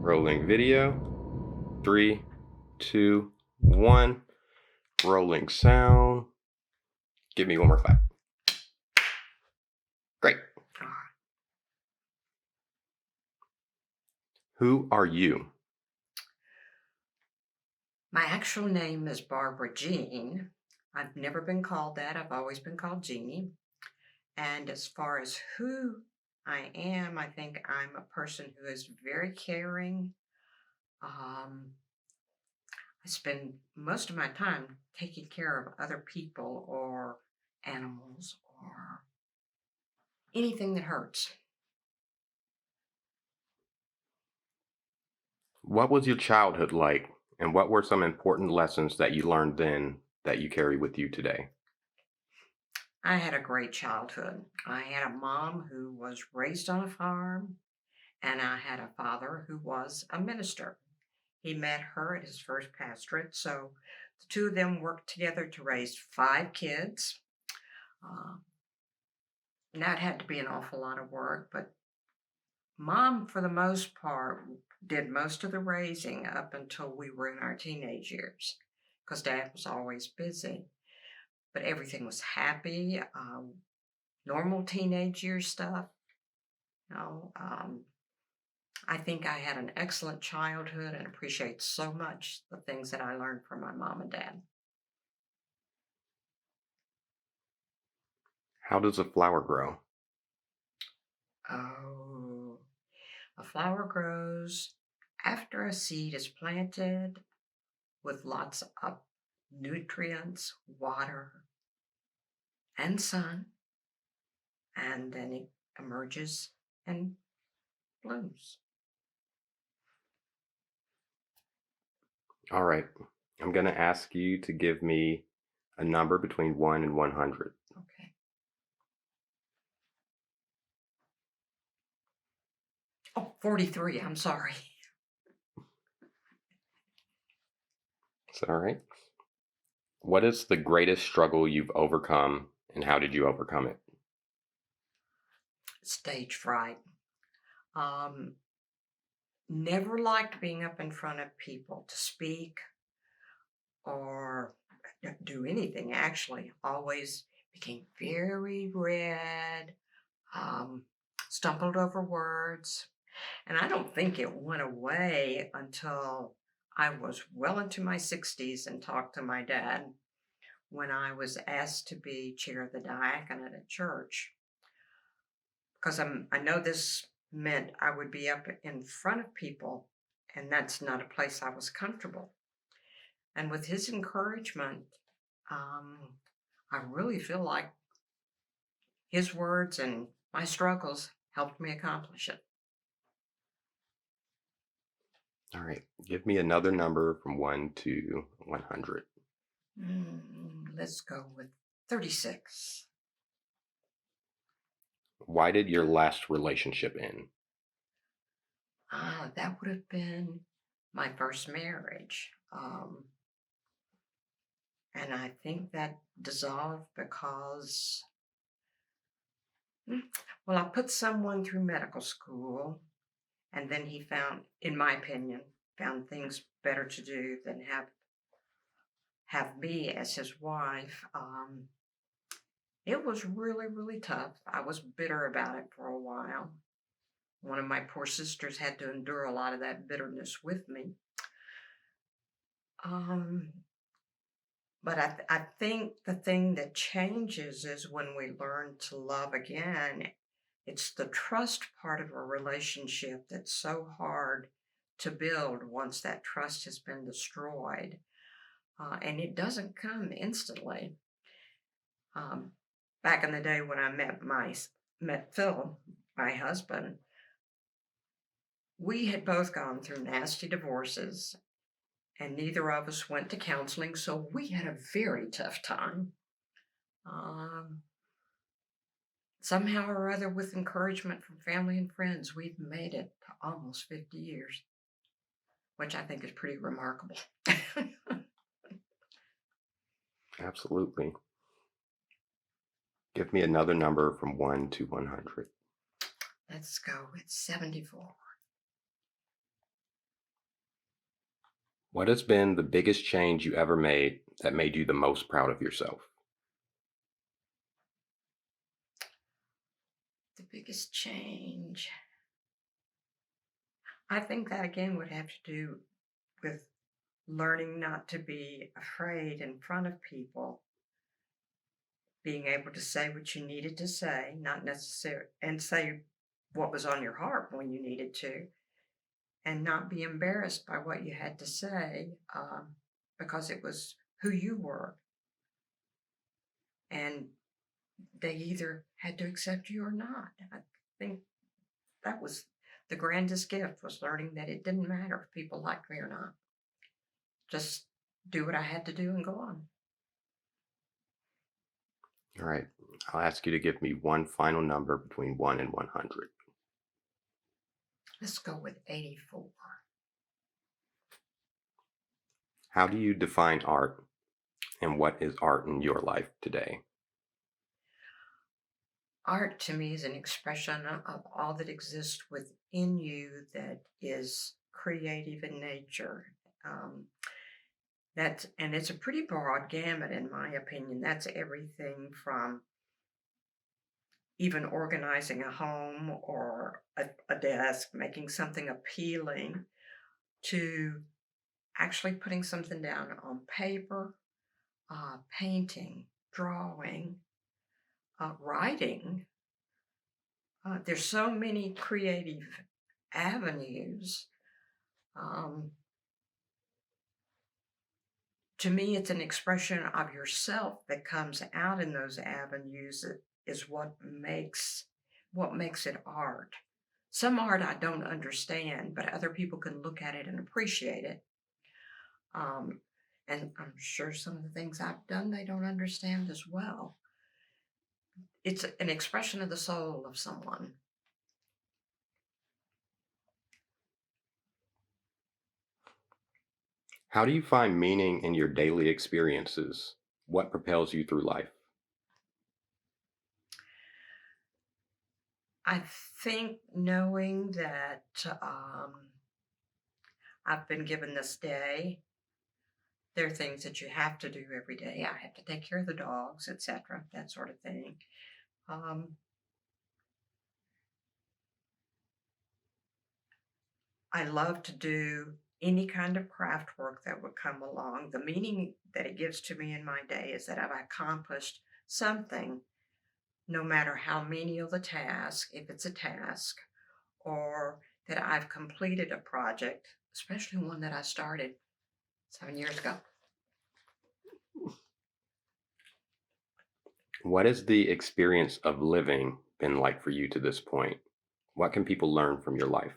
Rolling video. 3, 2, 1. Rolling sound. Give me one more clap. Great. Who are you? My actual name is Barbara Jean. I've never been called that. I've always been called Jeannie. And as far as who I am, I think I'm a person who is very caring. I spend most of my time taking care of other people or animals or anything that hurts. What was your childhood like, and what were some important lessons that you learned then that you carry with you today? I had a great childhood. I had a mom who was raised on a farm, and I had a father who was a minister. He met her at his first pastorate, so the two of them worked together to raise 5 kids. Uh, and that had to be an awful lot of work, but mom, for the most part, did most of the raising up until we were in our teenage years because dad was always busy. But everything was happy, normal teenage year stuff. You know, I think I had an excellent childhood and appreciate so much the things that I learned from my mom and dad. How does a flower grow? Oh, a flower grows after a seed is planted with lots of nutrients, water, and sun, and then it emerges and blooms. All right. I'm going to ask you to give me a number between 1 and 100. Okay. Oh, 43. I'm sorry. It's all right. What is the greatest struggle you've overcome, and how did you overcome it? Stage fright. Um, Never liked being up in front of people to speak or do anything, actually. Always became very red, um, stumbled over words. And I don't think it went away until I was well into my 60s and talked to my dad when I was asked to be chair of the diaconate at church. Because I know this meant I would be up in front of people, and that's not a place I was comfortable. And with his encouragement, um, I really feel like his words and my struggles helped me accomplish it. All right. Give me another number from 1 to 100. Let's go with 36. Why did your last relationship end? That would have been my first marriage. And I think that dissolved because, well, I put someone through medical school, and then he found, in my opinion, found things better to do than have me as his wife. It was really, really tough. I was bitter about it for a while. One of my poor sisters had to endure a lot of that bitterness with me. Um, but I think the thing that changes is when we learn to love again. It's the trust part of a relationship that's so hard to build once that trust has been destroyed. And it doesn't come instantly. Um, Back in the day when I met Phil, my husband, we had both gone through nasty divorces, and neither of us went to counseling, so we had a very tough time. Um, Somehow or other, with encouragement from family and friends, we've made it to almost 50 years, which I think is pretty remarkable. Absolutely. Give me another number from 1 to 100. Let's go with 74. What has been the biggest change you ever made that made you the most proud of yourself? The biggest change. I think that again would have to do with learning not to be afraid in front of people, being able to say what you needed to say, not necessarily, and say what was on your heart when you needed to, and not be embarrassed by what you had to say because it was who you were. And they either had to accept you or not. I think that was the grandest gift was learning that it didn't matter if people liked me or not. Just do what I had to do and go on. All right. I'll ask you to give me one final number between 1 and 100. Let's go with 84. How do you define art, and what is art in your life today? Art to me is an expression of all that exists within you that is creative in nature. Um, and it's a pretty broad gamut, in my opinion. That's everything from even organizing a home or a desk, making something appealing, to actually putting something down on paper, painting, drawing, writing. There's so many creative avenues. Um, to me, it's an expression of yourself that comes out in those avenues that is what makes it art. Some art I don't understand, but other people can look at it and appreciate it. Um, and I'm sure some of the things I've done they don't understand as well. It's an expression of the soul of someone. How do you find meaning in your daily experiences? What propels you through life? I think knowing that I've been given this day, there are things that you have to do every day. I have to take care of the dogs, etc., that sort of thing. Um, I love to do any kind of craft work that would come along. The meaning that it gives to me in my day is that I've accomplished something, no matter how menial the task, if it's a task, or that I've completed a project, especially one that I started 7 years ago. What has the experience of living been like for you to this point? What can people learn from your life?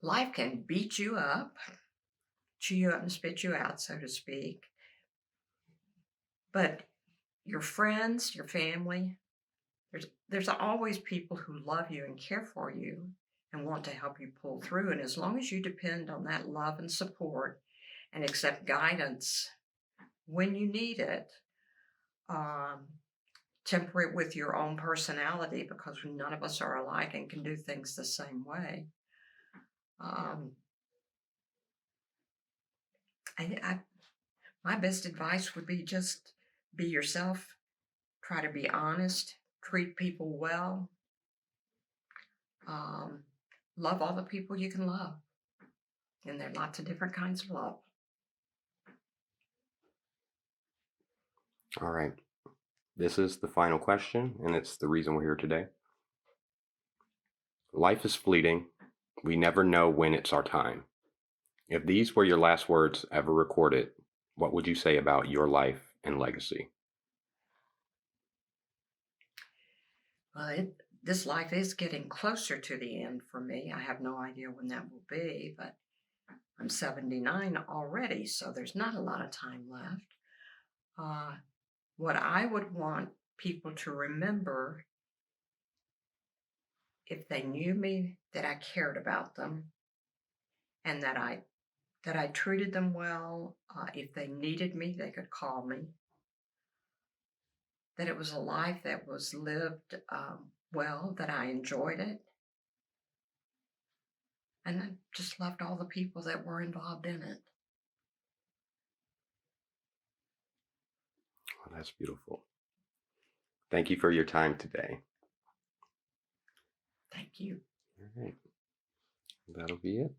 Life can beat you up, chew you up and spit you out, so to speak. But your friends, your family, there's always people who love you and care for you and want to help you pull through. And as long as you depend on that love and support and accept guidance when you need it, um, temper it with your own personality because none of us are alike and can do things the same way. Um, I my best advice would be just be yourself, try to be honest, treat people well, um, love all the people you can love. And there are lots of different kinds of love. All right. This is the final question, and it's the reason we're here today. Life is fleeting. We never know when it's our time. If these were your last words ever recorded, what would you say about your life and legacy? Well, this life is getting closer to the end for me. I have no idea when that will be, but I'm 79 already, so there's not a lot of time left. Uh, what I would want people to remember, if they knew me, that I cared about them and that I treated them well. If they needed me, they could call me. That it was a life that was lived well, that I enjoyed it, and I just loved all the people that were involved in it. Well, that's beautiful. Thank you for your time today. Thank you. All right. That'll be it.